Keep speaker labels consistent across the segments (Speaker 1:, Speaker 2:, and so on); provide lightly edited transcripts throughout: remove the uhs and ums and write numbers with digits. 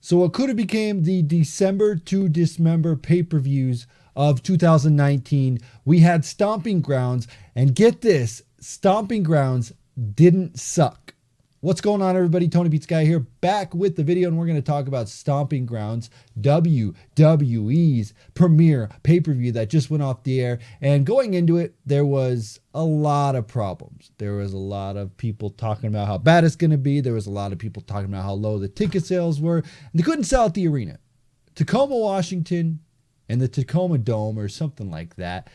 Speaker 1: So what could have became the December to Dismember pay-per-views of 2019, we had Stomping Grounds, and get this, Stomping Grounds didn't suck. What's going on, everybody? TonyPizzaGuy here, back with the video, and we're going to talk about Stomping Grounds, WWE's premiere pay-per-view that just went off the air. And going into it, there was a lot of problems. There was a lot of people talking about how bad it's going to be. There was a lot of people talking about how low the ticket sales were. And they couldn't sell out the arena. Tacoma, Washington, and the Tacoma Dome or something like that,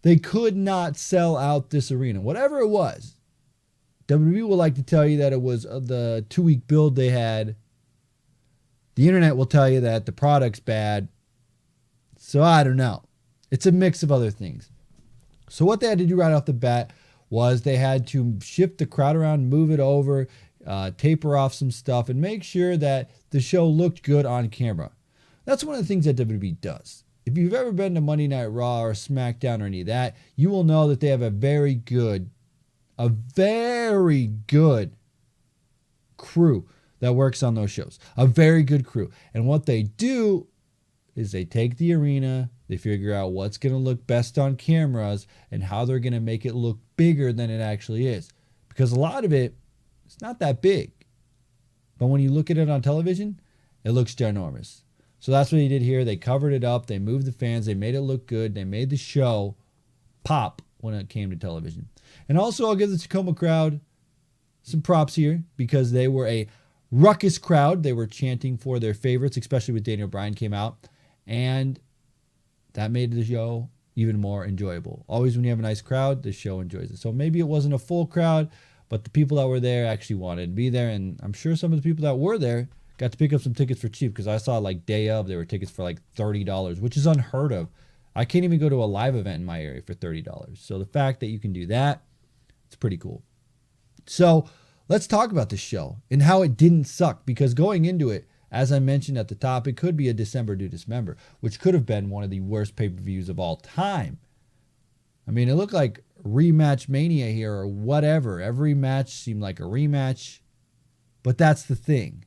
Speaker 1: they could not sell out this arena. Whatever it was, WWE will like to tell you that it was the 2-week build they had. The internet will tell you that the product's bad. So I don't know. It's a mix of other things. So what they had to do right off the bat was they had to shift the crowd around, move it over, taper off some stuff, and make sure that the show looked good on camera. That's one of the things that WWE does. If you've ever been to Monday Night Raw or SmackDown or any of that, you will know that they have a very good crew that works on those shows. A very good crew. And what they do is they take the arena, they figure out what's going to look best on cameras and how they're going to make it look bigger than it actually is. Because a lot of it, it's not that big. But when you look at it on television, it looks ginormous. So that's what they did here. They covered it up. They moved the fans. They made it look good. They made the show pop when it came to television. And also, I'll give the Tacoma crowd some props here because they were a ruckus crowd. They were chanting for their favorites, especially when Daniel Bryan came out. And that made the show even more enjoyable. Always when you have a nice crowd, the show enjoys it. So maybe it wasn't a full crowd, but the people that were there actually wanted to be there. And I'm sure some of the people that were there got to pick up some tickets for cheap because I saw like day of, there were tickets for like $30, which is unheard of. I can't even go to a live event in my area for $30. So the fact that you can do that, it's pretty cool. So let's talk about this show and how it didn't suck, because going into it, as I mentioned at the top, it could be a December to Dismember, which could have been one of the worst pay-per-views of all time. I mean, it looked like rematch mania here or whatever. Every match seemed like a rematch, but that's the thing.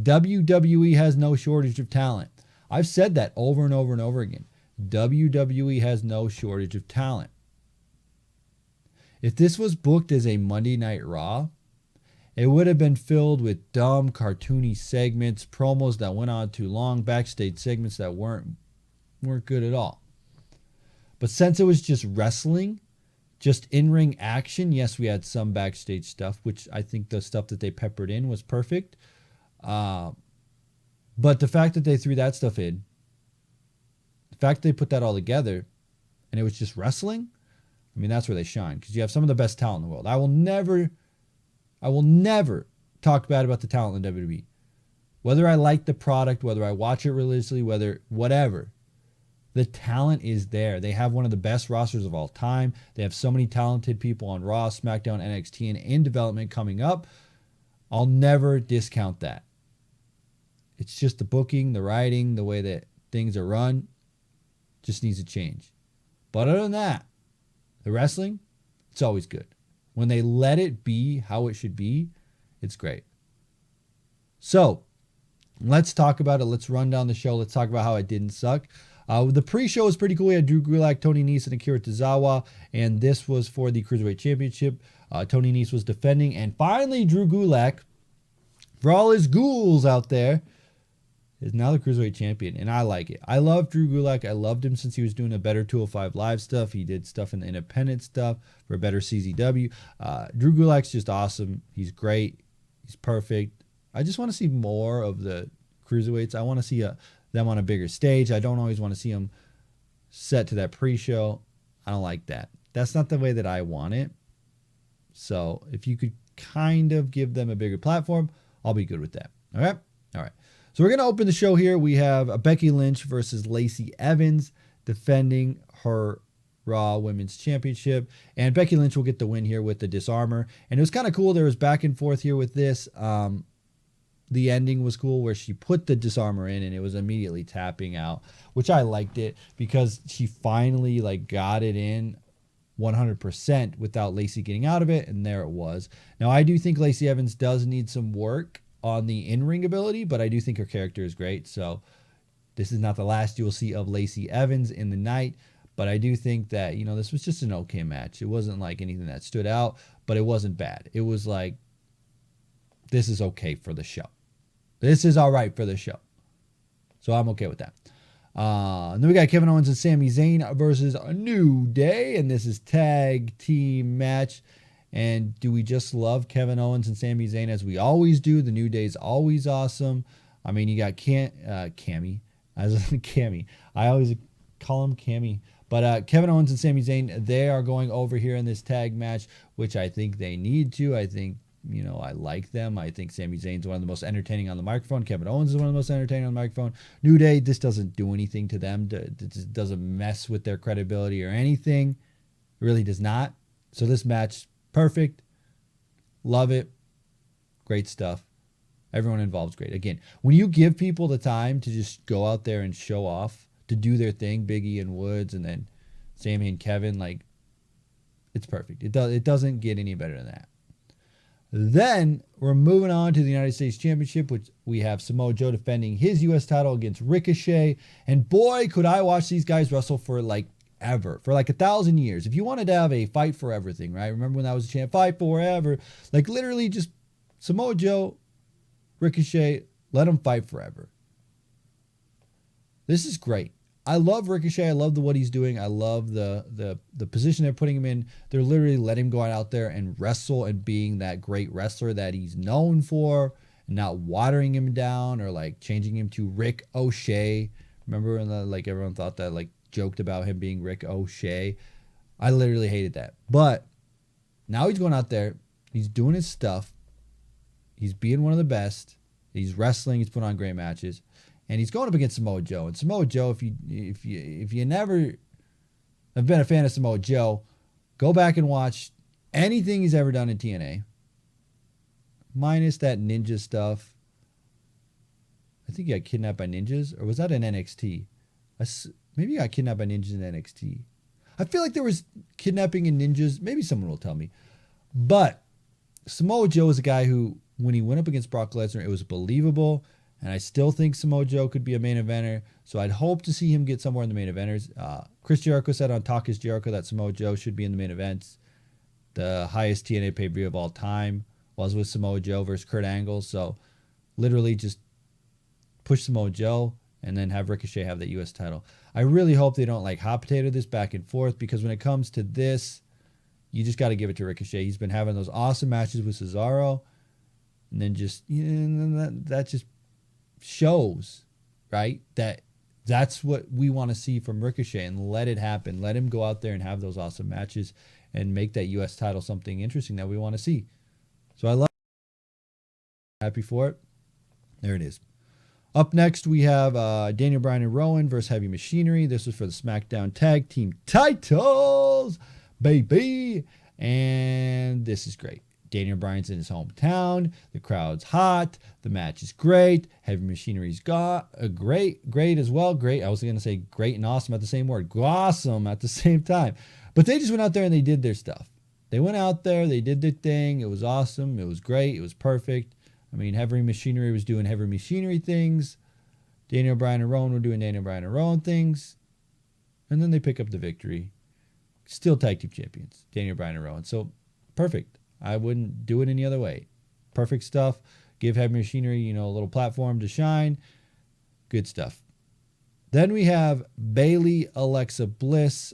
Speaker 1: WWE has no shortage of talent. I've said that over and over and over again. WWE has no shortage of talent. If this was booked as a Monday Night Raw, it would have been filled with dumb, cartoony segments, promos that went on too long, backstage segments that weren't good at all. But since it was just wrestling, just in-ring action, yes, we had some backstage stuff, which I think the stuff that they peppered in was perfect. But the fact that they threw that stuff in, the fact that they put that all together, and it was just wrestling, I mean, that's where they shine, because you have some of the best talent in the world. I will never talk bad about the talent in WWE. Whether I like the product, whether I watch it religiously, whatever. The talent is there. They have one of the best rosters of all time. They have so many talented people on Raw, SmackDown, NXT, and in development coming up. I'll never discount that. It's just the booking, the writing, the way that things are run just needs to change. But other than that, the wrestling, it's always good. When they let it be how it should be, it's great. So let's talk about it. Let's run down the show. Let's talk about how it didn't suck. The pre-show was pretty cool. We had Drew Gulak, Tony Nese, and Akira Tozawa, and this was for the Cruiserweight Championship. Tony Nese was defending, and finally Drew Gulak, for all his ghouls out there, is now the Cruiserweight Champion, and I like it. I love Drew Gulak. I loved him since he was doing a better 205 Live stuff. He did stuff in the independent stuff for a better CZW. Drew Gulak's just awesome. He's great. He's perfect. I just want to see more of the Cruiserweights. I want to see them on a bigger stage. I don't always want to see them set to that pre-show. I don't like that. That's not the way that I want it. So if you could kind of give them a bigger platform, I'll be good with that. All right? All right. So we're going to open the show here. We have Becky Lynch versus Lacey Evans defending her Raw Women's Championship. And Becky Lynch will get the win here with the disarmor. And it was kind of cool. There was back and forth here with this. The ending was cool where she put the disarmor in and it was immediately tapping out, which I liked it because she finally got it in 100% without Lacey getting out of it, and there it was. Now, I do think Lacey Evans does need some work on the in-ring ability, but I do think her character is great. So this is not the last you will see of Lacey Evans in the night, but I do think that, you know, this was just an okay match. It wasn't like anything that stood out, but it wasn't bad. It was like, this is okay for the show. This is all right for the show. So I'm okay with that. And then we got Kevin Owens and Sami Zayn versus a New Day, and this is tag team match. And do we just love Kevin Owens and Sami Zayn as we always do? The New Day's always awesome. I mean, you got Cammy. Cammy. I always call him Cammy. But Kevin Owens and Sami Zayn, they are going over here in this tag match, which I think they need to. I think, you know, I like them. I think Sami Zayn's one of the most entertaining on the microphone. Kevin Owens is one of the most entertaining on the microphone. New Day, this doesn't do anything to them. It doesn't mess with their credibility or anything. It really does not. So this match, perfect. Love it. Great stuff. Everyone involved is great. Again, when you give people the time to just go out there and show off, to do their thing, Biggie and Woods, and then Sami and Kevin, like, it's perfect. It doesn't get any better than that. Then we're moving on to the United States Championship, which we have Samoa Joe defending his U.S. title against Ricochet. And boy, could I watch these guys wrestle for like ever, for like 1,000 years. If you wanted to have a fight for everything, right? Remember when that was a chant, fight forever? Like literally just Samoa Joe, Ricochet, let them fight forever. This is great. I love Ricochet. I love what he's doing. I love the position they're putting him in. They're literally letting him go out there and wrestle and being that great wrestler that he's known for, and not watering him down or like changing him to Rick O'Shea. Remember when like everyone thought that, like joked about him being Rick O'Shea? I literally hated that. But now he's going out there. He's doing his stuff. He's being one of the best. He's wrestling. He's putting on great matches. And he's going up against Samoa Joe. And Samoa Joe, if you never have been a fan of Samoa Joe, go back and watch anything he's ever done in TNA. Minus that ninja stuff. I think he got kidnapped by ninjas. Or was that in NXT? Maybe he got kidnapped by ninjas in NXT. I feel like there was kidnapping in ninjas. Maybe someone will tell me. But Samoa Joe is a guy who, when he went up against Brock Lesnar, it was believable. And I still think Samoa Joe could be a main eventer. So I'd hope to see him get somewhere in the main eventers. Chris Jericho said on Talk is Jericho that Samoa Joe should be in the main events. The highest TNA pay-per-view of all time was with Samoa Joe versus Kurt Angle. So literally just push Samoa Joe and then have Ricochet have that U.S. title. I really hope they don't like hot potato this back and forth, because when it comes to this, you just got to give it to Ricochet. He's been having those awesome matches with Cesaro. And then just, you know, that just shows, right, that's what we want to see from Ricochet, and let it happen. Let him go out there and have those awesome matches and make that U.S. title something interesting that we want to see. So I love it. Happy for it. There it is. Up next, we have Daniel Bryan and Rowan versus Heavy Machinery. This was for the SmackDown Tag Team titles, baby. And this is great. Daniel Bryan's in his hometown. The crowd's hot. The match is great. Heavy Machinery's got a great as well. Great. I was going to say great and awesome at the same word. Awesome at the same time. But they just went out there and they did their stuff. They went out there. They did their thing. It was awesome. It was great. It was perfect. I mean, Heavy Machinery was doing Heavy Machinery things. Daniel Bryan and Rowan were doing Daniel Bryan and Rowan things. And then they pick up the victory. Still tag team champions. Daniel Bryan and Rowan. So, perfect. I wouldn't do it any other way. Perfect stuff. Give Heavy Machinery, you know, a little platform to shine. Good stuff. Then we have Bayley, Alexa Bliss.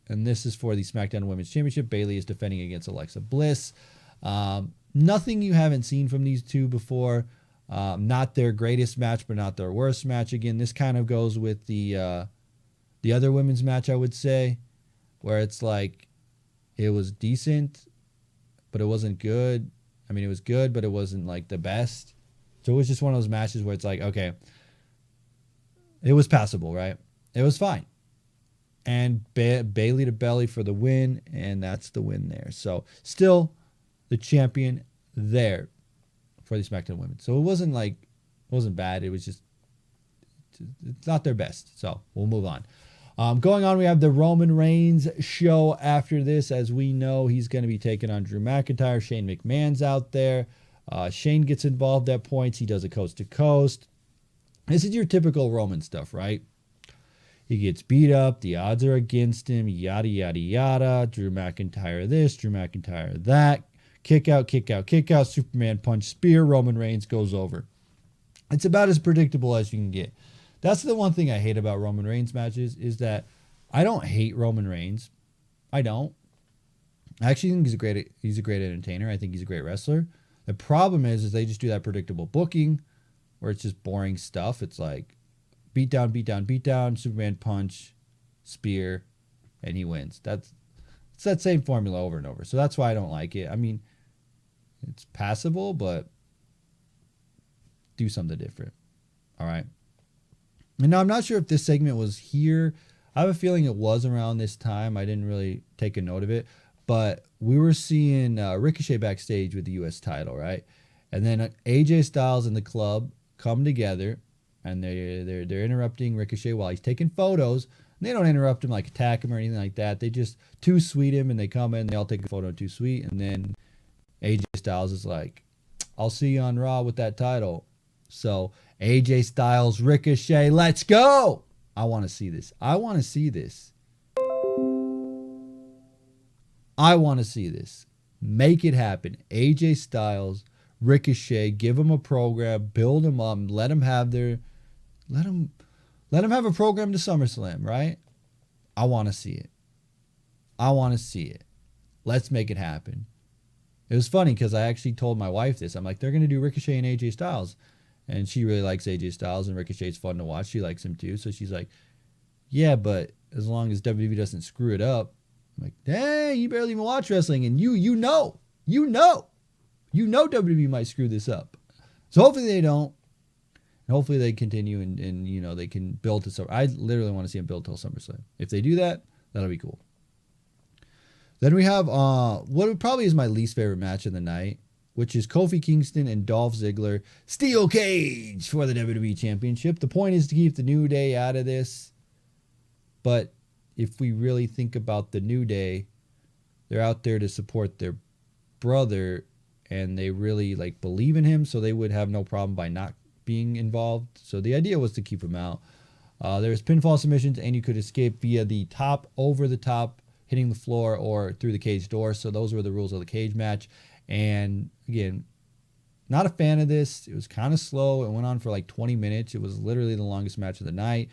Speaker 1: And this is for the SmackDown Women's Championship. Bayley is defending against Alexa Bliss. Nothing you haven't seen from these two before. Not their greatest match, but not their worst match. Again, this kind of goes with the other women's match, I would say, where it's like it was decent, but it wasn't good. I mean, it was good, but it wasn't like the best. So it was just one of those matches where it's like, okay, it was passable, right? It was fine. And Bayley to belly for the win, and that's the win there. So still the champion there for the SmackDown Women. So it wasn't bad. It was just, it's not their best. So we'll move on. Going on, we have the Roman Reigns show after this. As we know, he's going to be taking on Drew McIntyre. Shane McMahon's out there. Shane gets involved at points. He does a coast to coast. This is your typical Roman stuff, right? He gets beat up. The odds are against him. Yada, yada, yada. Drew McIntyre this. Drew McIntyre that. Kick out, kick out, kick out. Superman punch, spear. Roman Reigns goes over. It's about as predictable as you can get. That's the one thing I hate about Roman Reigns matches is that I don't hate Roman Reigns. I don't. I actually think he's a great entertainer. I think he's a great wrestler. The problem is they just do that predictable booking where it's just boring stuff. It's like beat down, beat down, beat down, Superman punch, spear, and he wins. It's that same formula over and over. So that's why I don't like it. I mean, it's passable, but do something different. All right. And now I'm not sure if this segment was here. I have a feeling it was around this time. I didn't really take a note of it. But we were seeing Ricochet backstage with the U.S. title, right? And then AJ Styles and the club come together, and they're interrupting Ricochet while he's taking photos. And they don't interrupt him, like attack him or anything like that. They just too sweet him, and they come in, they all take a photo too sweet. And then AJ Styles is like, I'll see you on Raw with that title. So AJ Styles, Ricochet, let's go. I want to see this. I want to see this. I want to see this. Make it happen. AJ Styles, Ricochet, give them a program, build them up, let them have a program to SummerSlam, right? I want to see it. I want to see it. Let's make it happen. It was funny because I actually told my wife this. I'm like, they're going to do Ricochet and AJ Styles. And she really likes AJ Styles, and Ricochet's fun to watch. She likes him too. So she's like, yeah, but as long as WWE doesn't screw it up. I'm like, dang, you barely even watch wrestling, and you know WWE might screw this up. So hopefully they don't. And hopefully they continue and you know, they can build to Summer. I literally want to see them build till SummerSlam. If they do that, that'll be cool. Then we have what probably is my least favorite match of the night, which is Kofi Kingston and Dolph Ziggler steel cage for the WWE Championship. The point is to keep the New Day out of this. But if we really think about the New Day, they're out there to support their brother, and they really like believe in him, so they would have no problem by not being involved. So the idea was to keep him out. There's pinfall submissions, and you could escape via the top, over the top, hitting the floor, or through the cage door. So those were the rules of the cage match. And again, not a fan of this. It was kind of slow. It went on for like 20 minutes. It was literally the longest match of the night.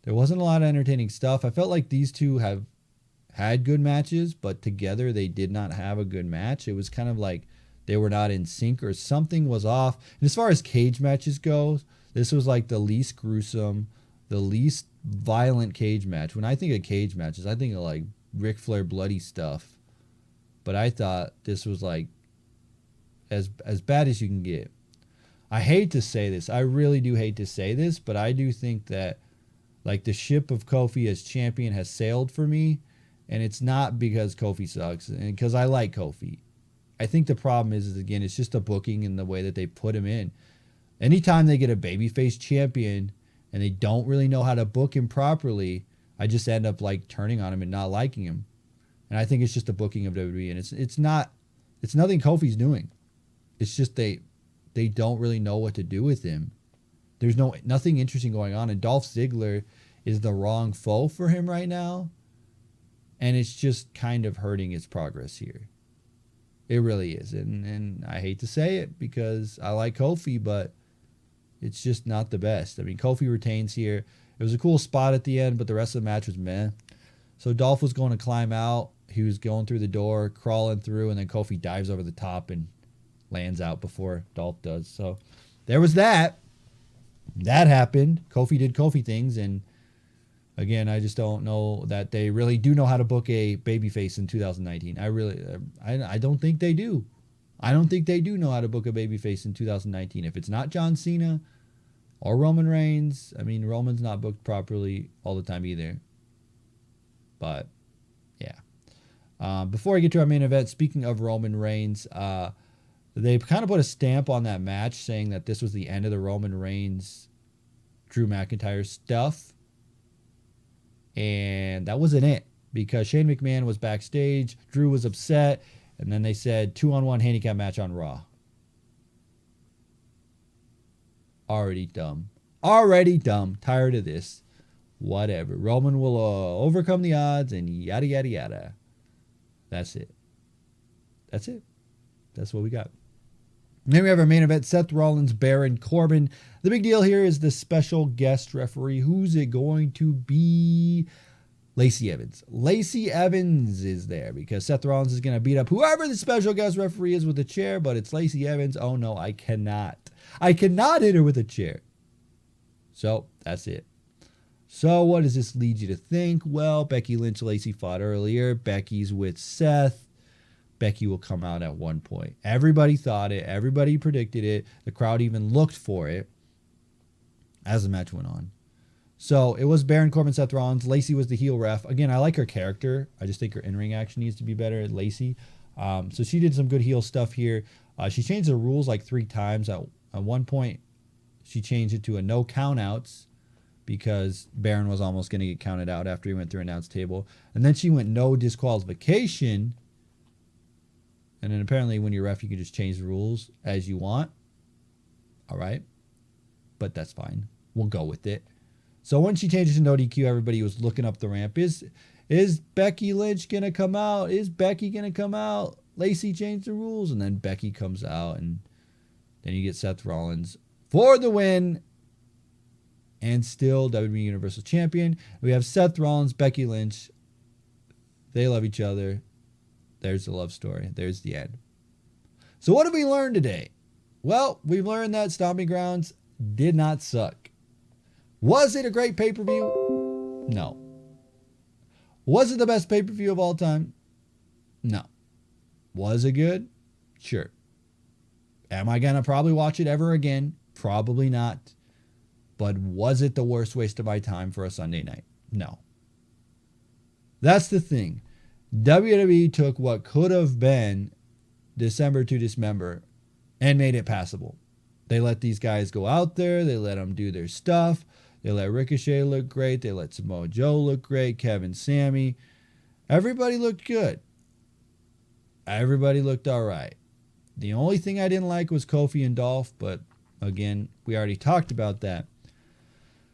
Speaker 1: There wasn't a lot of entertaining stuff. I felt like these two have had good matches, but together they did not have a good match. It was kind of like they were not in sync or something was off. And as far as cage matches go, this was like the least gruesome, the least violent cage match. When I think of cage matches, I think of like Ric Flair bloody stuff. But I thought this was like as bad as you can get. I hate to say this. I really do hate to say this, but I do think that like the ship of Kofi as champion has sailed for me, and it's not because Kofi sucks, and because I like Kofi. I think the problem is again, it's just the booking and the way that they put him in. Anytime they get a babyface champion and they don't really know how to book him properly, I just end up like turning on him and not liking him. And I think it's just the booking of WWE, and it's nothing Kofi's doing. It's just they don't really know what to do with him. There's nothing interesting going on, and Dolph Ziggler is the wrong foe for him right now, and it's just kind of hurting his progress here. It really is, and I hate to say it because I like Kofi, but it's just not the best. I mean, Kofi retains here. It was a cool spot at the end, but the rest of the match was meh. So Dolph was going to climb out. He was going through the door, crawling through, and then Kofi dives over the top and lands out before Dolph does. So there was that. That happened. Kofi did Kofi things, and again, I just don't know that they really do know how to book a babyface in 2019. I don't think they do. I don't think they do know how to book a babyface in 2019. If it's not John Cena or Roman Reigns, I mean, Roman's not booked properly all the time either. But yeah. Before I get to our main event, speaking of Roman Reigns, they kind of put a stamp on that match saying that this was the end of the Roman Reigns Drew McIntyre stuff. And that wasn't it, because Shane McMahon was backstage, Drew was upset, and then they said 2-on-1 handicap match on Raw. Already dumb. Already dumb. Tired of this. Whatever. Roman will overcome the odds and yada, yada, yada. That's it. That's it. That's what we got. And then we have our main event, Seth Rollins, Baron Corbin. The big deal here is the special guest referee. Who's it going to be? Lacey Evans. Lacey Evans is there because Seth Rollins is going to beat up whoever the special guest referee is with a chair, but it's Lacey Evans. Oh, no, I cannot. I cannot hit her with a chair. So, that's it. So, what does this lead you to think? Well, Becky Lynch, Lacey fought earlier. Becky's with Seth. Becky will come out at one point. Everybody thought it. Everybody predicted it. The crowd even looked for it as the match went on. So it was Baron Corbin, Seth Rollins. Lacey was the heel ref. Again, I like her character. I just think her in-ring action needs to be better at Lacey. So she did some good heel stuff here. She changed the rules like 3 times. At one point, she changed it to a no countouts because Baron was almost going to get counted out after he went through announce table. And then she went no disqualification. And then apparently when you're ref, you can just change the rules as you want. All right. But that's fine. We'll go with it. So when she changes to no DQ, everybody was looking up the ramp. Is Becky Lynch going to come out? Is Becky going to come out? Lacey changed the rules. And then Becky comes out. And then you get Seth Rollins for the win. And still WWE Universal Champion. We have Seth Rollins, Becky Lynch. They love each other. There's the love story. There's the end. So what did we learn today? Well, we've learned that Stomping Grounds did not suck. Was it a great pay-per-view? No. Was it the best pay-per-view of all time? No. Was it good? Sure. Am I going to probably watch it ever again? Probably not. But was it the worst waste of my time for a Sunday night? No. That's the thing. WWE took what could have been December to Dismember and made it passable. They let these guys go out there. They let them do their stuff. They let Ricochet look great. They let Samoa Joe look great. Kevin, Sami. Everybody looked good. Everybody looked all right. The only thing I didn't like was Kofi and Dolph, but again, we already talked about that.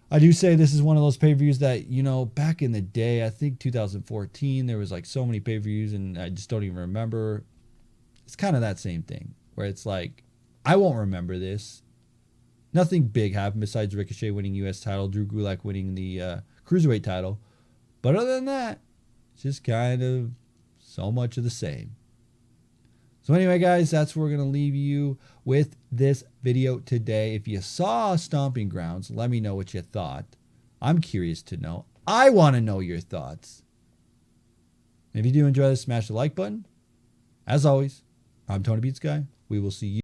Speaker 1: I do say this is one of those pay-per-views that, you know, back in the day, I think 2014, there was like so many pay-per-views and I just don't even remember. It's kind of that same thing where it's like, I won't remember this. Nothing big happened besides Ricochet winning U.S. title, Drew Gulak winning the Cruiserweight title. But other than that, it's just kind of so much of the same. So anyway, guys, that's where we're going to leave you with this video today. If you saw Stomping Grounds, let me know what you thought. I'm curious to know. I want to know your thoughts. If you do enjoy this, smash the like button. As always, I'm TonyPizzaGuy. We will see you.